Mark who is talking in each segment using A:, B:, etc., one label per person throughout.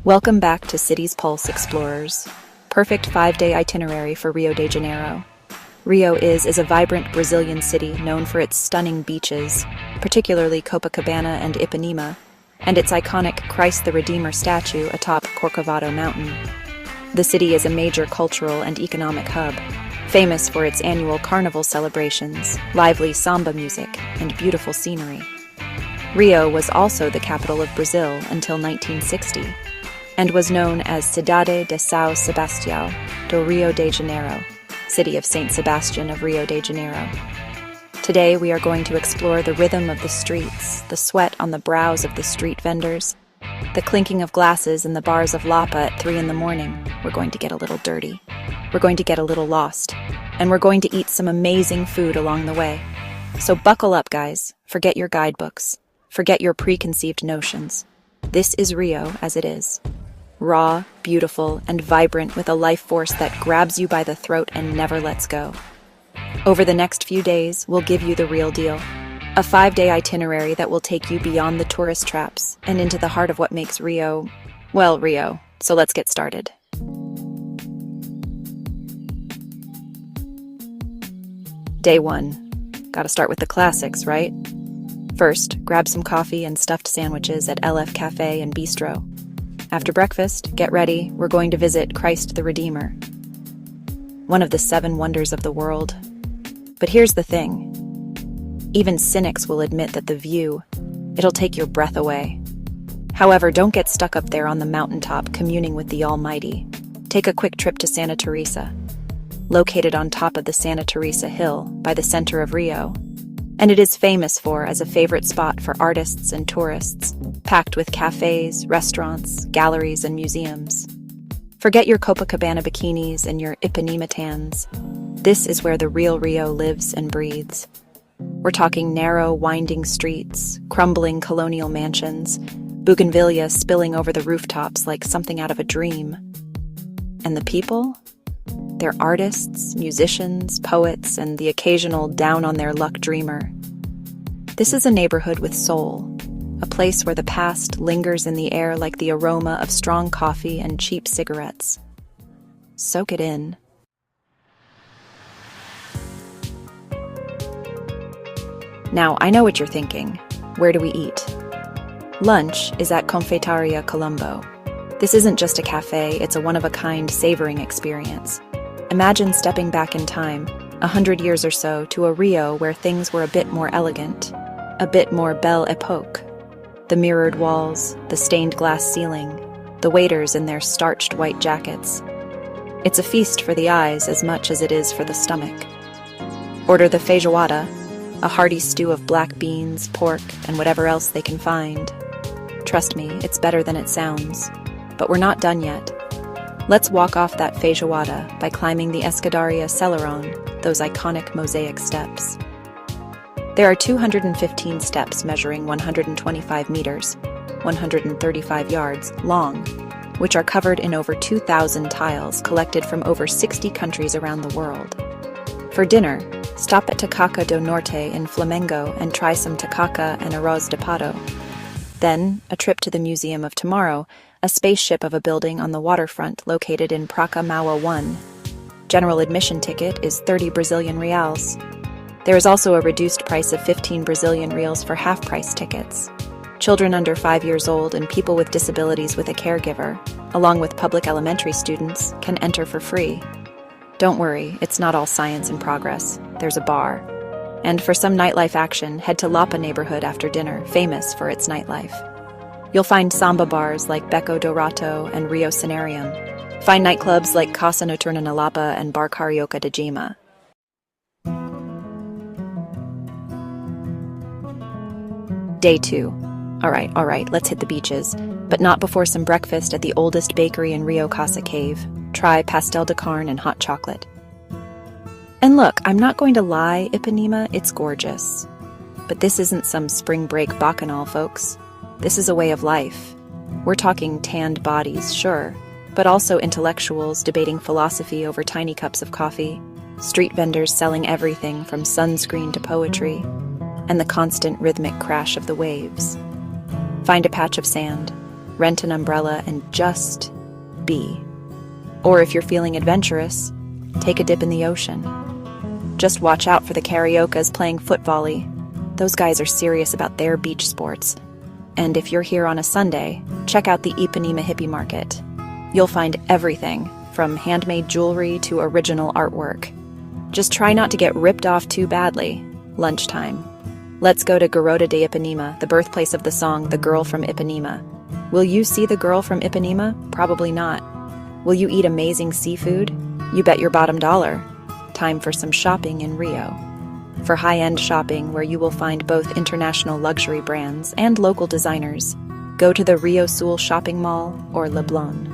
A: Welcome back to CitiesPulse Explorers. Perfect 5-day itinerary for Rio de Janeiro. Rio is a vibrant Brazilian city known for its stunning beaches, particularly Copacabana and Ipanema, and its iconic Christ the Redeemer statue atop Corcovado Mountain. The city is a major cultural and economic hub, famous for its annual carnival celebrations, lively samba music, and beautiful scenery. Rio was also the capital of Brazil until 1960, and was known as Cidade de São Sebastião do Rio de Janeiro, City of Saint Sebastian of Rio de Janeiro. Today we are going to explore the rhythm of the streets, the sweat on the brows of the street vendors, the clinking of glasses in the bars of Lapa at 3 in the morning. We're going to get a little dirty. We're going to get a little lost. And we're going to eat some amazing food along the way. So buckle up, guys. Forget your guidebooks. Forget your preconceived notions. This is Rio as it is. Raw, beautiful, and vibrant with a life force that grabs you by the throat and never lets go. Over the next few days, we'll give you the real deal. A 5-day itinerary that will take you beyond the tourist traps and into the heart of what makes Rio, well, Rio. So let's get started. Day 1. Gotta start with the classics, right? First, grab some coffee and stuffed sandwiches at LF Cafe and Bistro. After breakfast, get ready, we're going to visit Christ the Redeemer, one of the 7 wonders of the world. But here's the thing. Even cynics will admit that the view, it'll take your breath away. However, don't get stuck up there on the mountaintop communing with the Almighty. Take a quick trip to Santa Teresa, located on top of the Santa Teresa Hill by the center of Rio. And it is famous as a favorite spot for artists and tourists, packed with cafes, restaurants, galleries, and museums. Forget your Copacabana bikinis and your Ipanema tans. This is where the real Rio lives and breathes. We're talking narrow, winding streets, crumbling colonial mansions, bougainvillea spilling over the rooftops like something out of a dream. And the people? They're artists, musicians, poets, and the occasional down-on-their-luck dreamer. This is a neighborhood with soul, a place where the past lingers in the air like the aroma of strong coffee and cheap cigarettes. Soak it in. Now, I know what you're thinking. Where do we eat? Lunch is at Confeitaria Colombo. This isn't just a cafe, it's a one-of-a-kind savoring experience. Imagine stepping back in time, 100 years or so, to a Rio where things were a bit more elegant, a bit more belle époque. The mirrored walls, the stained glass ceiling, the waiters in their starched white jackets. It's a feast for the eyes as much as it is for the stomach. Order the feijoada, a hearty stew of black beans, pork, and whatever else they can find. Trust me, it's better than it sounds. But we're not done yet. Let's walk off that feijoada by climbing the Escadaria Celeron, those iconic mosaic steps. There are 215 steps measuring 125 meters, 135 yards, long, which are covered in over 2,000 tiles collected from over 60 countries around the world. For dinner, stop at Tacacá do Norte in Flamengo and try some tacacá and arroz de pato. Then, a trip to the Museum of Tomorrow, a spaceship of a building on the waterfront located in Praça Mauá 1. General admission ticket is 30 Brazilian reals. There is also a reduced price of 15 Brazilian reals for half-price tickets. Children under 5 years old and people with disabilities with a caregiver, along with public elementary students, can enter for free. Don't worry, it's not all science and progress. There's a bar. And for some nightlife action, head to Lapa neighborhood after dinner, famous for its nightlife. You'll find samba bars like Beco do Rato and Rio Cenarium. Find nightclubs like Casa Noturna na Lapa and Bar Carioca de Gima. Day 2. All right, let's hit the beaches. But not before some breakfast at the oldest bakery in Rio, Casa Cave. Try pastel de carne and hot chocolate. And look, I'm not going to lie, Ipanema, it's gorgeous. But this isn't some spring break bacchanal, folks. This is a way of life. We're talking tanned bodies, sure, but also intellectuals debating philosophy over tiny cups of coffee, street vendors selling everything from sunscreen to poetry, and the constant rhythmic crash of the waves. Find a patch of sand, rent an umbrella, and just be. Or if you're feeling adventurous, take a dip in the ocean. Just watch out for the Cariocas playing foot volley. Those guys are serious about their beach sports. And if you're here on a Sunday, check out the Ipanema Hippie Market. You'll find everything, from handmade jewelry to original artwork. Just try not to get ripped off too badly. Lunchtime. Let's go to Garota de Ipanema, the birthplace of the song The Girl from Ipanema. Will you see the girl from Ipanema? Probably not. Will you eat amazing seafood? You bet your bottom dollar. Time for some shopping in Rio. For high-end shopping, where you will find both international luxury brands and local designers, go to the Rio Sul shopping mall or Leblon.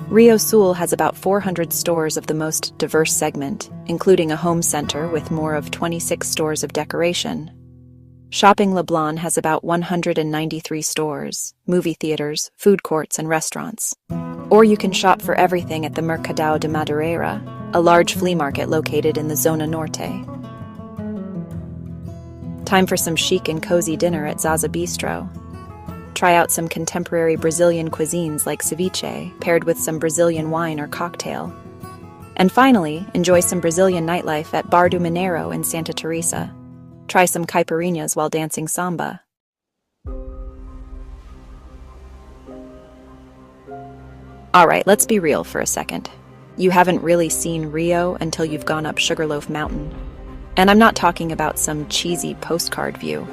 A: Rio Sul has about 400 stores of the most diverse segment, including a home center with more of 26 stores of decoration. Shopping Leblon has about 193 stores, movie theaters, food courts, and restaurants. Or you can shop for everything at the Mercadao de Madureira, a large flea market located in the Zona Norte. Time for some chic and cozy dinner at Zaza Bistro. Try out some contemporary Brazilian cuisines like ceviche, paired with some Brazilian wine or cocktail. And finally, enjoy some Brazilian nightlife at Bar do Mineiro in Santa Teresa. Try some caipirinhas while dancing samba. Alright, let's be real for a second. You haven't really seen Rio until you've gone up Sugarloaf Mountain. And I'm not talking about some cheesy postcard view.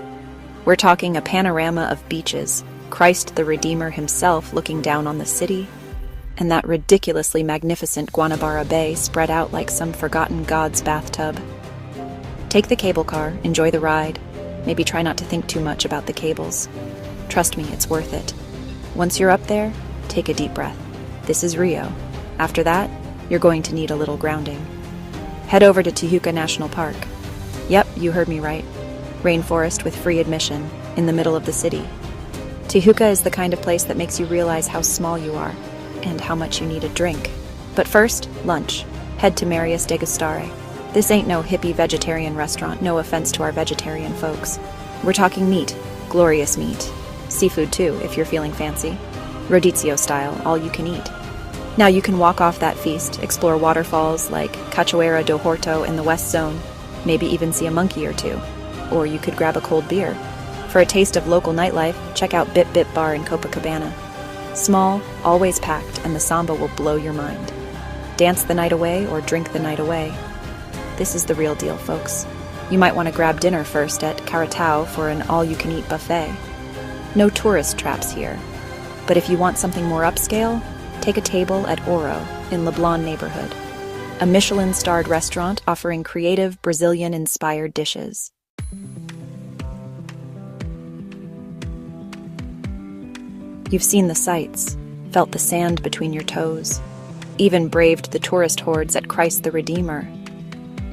A: We're talking a panorama of beaches, Christ the Redeemer himself looking down on the city, and that ridiculously magnificent Guanabara Bay spread out like some forgotten god's bathtub. Take the cable car, enjoy the ride, maybe try not to think too much about the cables. Trust me, it's worth it. Once you're up there, take a deep breath. This is Rio. After that, you're going to need a little grounding. Head over to Tijuca National Park. Yep, you heard me right. Rainforest with free admission, in the middle of the city. Tijuca is the kind of place that makes you realize how small you are, and how much you need a drink. But first, lunch. Head to Marius Degustare. This ain't no hippie vegetarian restaurant, no offense to our vegetarian folks. We're talking meat, glorious meat. Seafood too, if you're feeling fancy. Rodizio style, all you can eat. Now you can walk off that feast, explore waterfalls like Cachoeira do Horto in the West Zone, maybe even see a monkey or two. Or you could grab a cold beer. For a taste of local nightlife, check out Bip Bip Bar in Copacabana. Small, always packed, and the samba will blow your mind. Dance the night away or drink the night away. This is the real deal, folks. You might want to grab dinner first at Caratao for an all-you-can-eat buffet. No tourist traps here. But if you want something more upscale, take a table at Oro in Leblon neighborhood, a Michelin-starred restaurant offering creative Brazilian-inspired dishes. You've seen the sights, felt the sand between your toes, even braved the tourist hordes at Christ the Redeemer.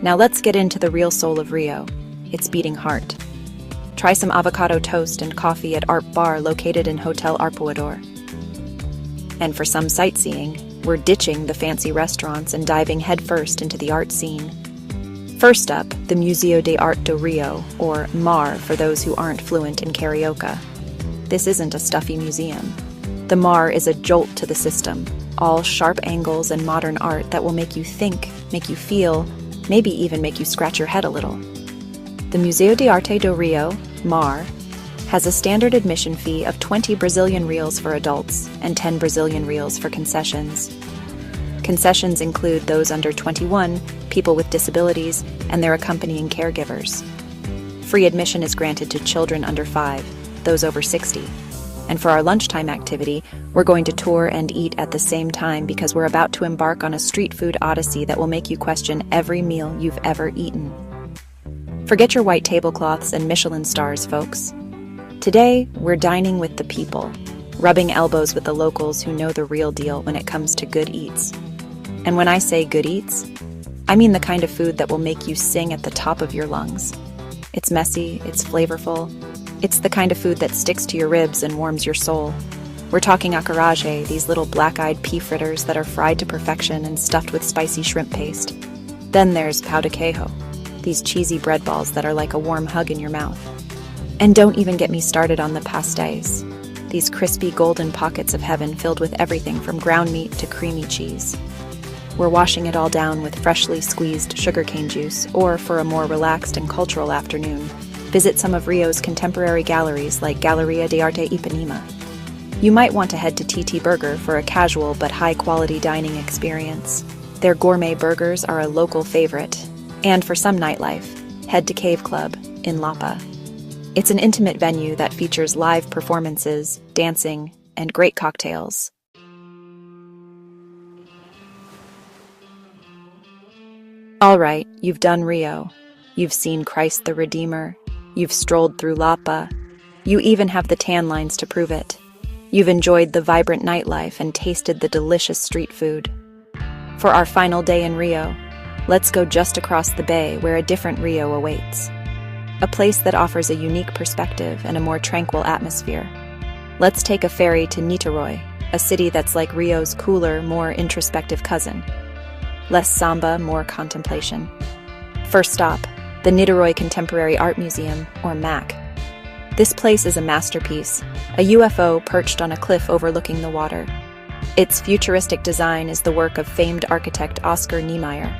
A: Now let's get into the real soul of Rio, its beating heart. Try some avocado toast and coffee at Art Bar located in Hotel Arpoador. And for some sightseeing, we're ditching the fancy restaurants and diving headfirst into the art scene. First up, the Museo de Arte do Rio, or MAR for those who aren't fluent in Carioca. This isn't a stuffy museum. The MAR is a jolt to the system, all sharp angles and modern art that will make you think, make you feel, maybe even make you scratch your head a little. The Museo de Arte do Rio, MAR, has a standard admission fee of 20 Brazilian reals for adults and 10 Brazilian reals for concessions. Concessions include those under 21, people with disabilities, and their accompanying caregivers. Free admission is granted to children under 5, those over 60. And for our lunchtime activity, we're going to tour and eat at the same time because we're about to embark on a street food odyssey that will make you question every meal you've ever eaten. Forget your white tablecloths and Michelin stars, folks. Today, we're dining with the people, rubbing elbows with the locals who know the real deal when it comes to good eats. And when I say good eats, I mean the kind of food that will make you sing at the top of your lungs. It's messy, it's flavorful, it's the kind of food that sticks to your ribs and warms your soul. We're talking acarajé, these little black-eyed pea fritters that are fried to perfection and stuffed with spicy shrimp paste. Then there's pão de queijo, these cheesy bread balls that are like a warm hug in your mouth. And don't even get me started on the pastéis, these crispy golden pockets of heaven filled with everything from ground meat to creamy cheese. We're washing it all down with freshly squeezed sugarcane juice, or for a more relaxed and cultural afternoon, visit some of Rio's contemporary galleries like Galleria de Arte Ipanema. You might want to head to TT Burger for a casual but high-quality dining experience. Their gourmet burgers are a local favorite. And for some nightlife, head to Cave Club in Lapa. It's an intimate venue that features live performances, dancing, and great cocktails. All right, you've done Rio. You've seen Christ the Redeemer. You've strolled through Lapa. You even have the tan lines to prove it. You've enjoyed the vibrant nightlife and tasted the delicious street food. For our final day in Rio, let's go just across the bay where a different Rio awaits. A place that offers a unique perspective and a more tranquil atmosphere. Let's take a ferry to Niterói, a city that's like Rio's cooler, more introspective cousin. Less samba, more contemplation. First stop, the Niterói Contemporary Art Museum, or MAC. This place is a masterpiece, a UFO perched on a cliff overlooking the water. Its futuristic design is the work of famed architect Oscar Niemeyer.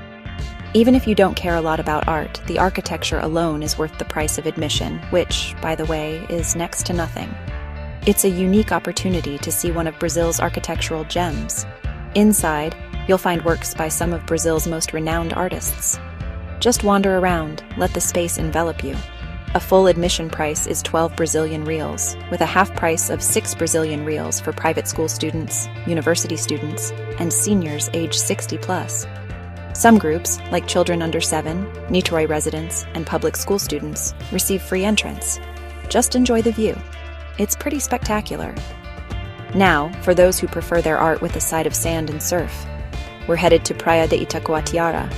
A: Even if you don't care a lot about art, the architecture alone is worth the price of admission, which, by the way, is next to nothing. It's a unique opportunity to see one of Brazil's architectural gems. Inside, you'll find works by some of Brazil's most renowned artists. Just wander around, let the space envelop you. A full admission price is 12 Brazilian reals, with a half price of 6 Brazilian reals for private school students, university students, and seniors age 60 plus. Some groups, like children under 7, Niterói residents, and public school students, receive free entrance. Just enjoy the view. It's pretty spectacular. Now, for those who prefer their art with a side of sand and surf, we're headed to Praia de Itacoatiara.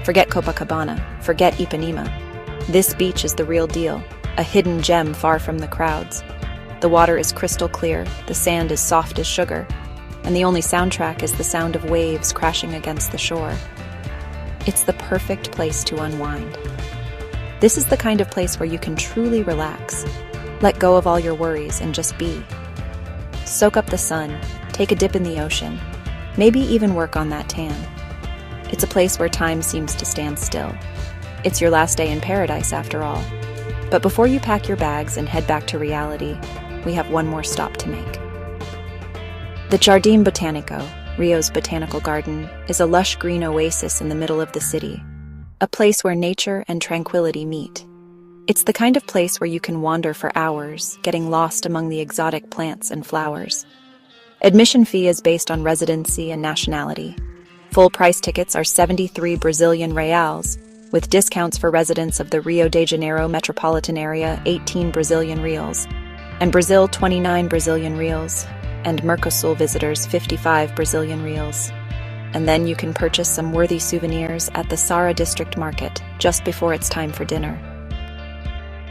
A: Forget Copacabana, forget Ipanema. This beach is the real deal, a hidden gem far from the crowds. The water is crystal clear, the sand is soft as sugar, and the only soundtrack is the sound of waves crashing against the shore. It's the perfect place to unwind. This is the kind of place where you can truly relax, let go of all your worries and just be. Soak up the sun, take a dip in the ocean, maybe even work on that tan. It's a place where time seems to stand still. It's your last day in paradise after all. But before you pack your bags and head back to reality, we have one more stop to make. The Jardim Botânico, Rio's botanical garden, is a lush green oasis in the middle of the city, a place where nature and tranquility meet. It's the kind of place where you can wander for hours, getting lost among the exotic plants and flowers. Admission fee is based on residency and nationality. Full price tickets are 73 Brazilian reals, with discounts for residents of the Rio de Janeiro metropolitan area 18 Brazilian reals, and Brazil 29 Brazilian reals, and Mercosul visitors 55 Brazilian reals. And then you can purchase some worthy souvenirs at the Sara District Market just before it's time for dinner.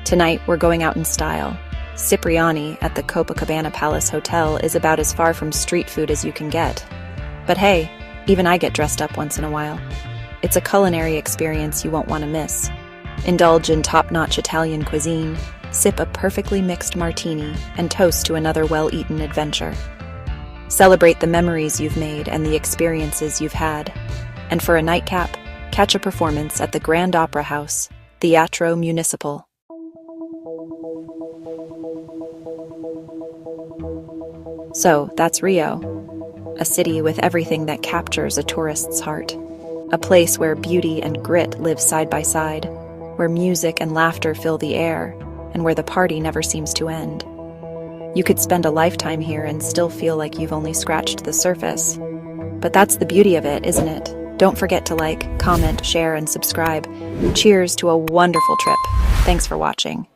A: Tonight, we're going out in style. Cipriani at the Copacabana Palace Hotel is about as far from street food as you can get. But hey, even I get dressed up once in a while. It's a culinary experience you won't want to miss. Indulge in top-notch Italian cuisine, sip a perfectly mixed martini, and toast to another well-eaten adventure. Celebrate the memories you've made and the experiences you've had. And for a nightcap, catch a performance at the Grand Opera House, Teatro Municipal. So, that's Rio, a city with everything that captures a tourist's heart. A place where beauty and grit live side by side, where music and laughter fill the air, and where the party never seems to end. You could spend a lifetime here and still feel like you've only scratched the surface. But that's the beauty of it, isn't it? Don't forget to like, comment, share, and subscribe. Cheers to a wonderful trip. Thanks for watching.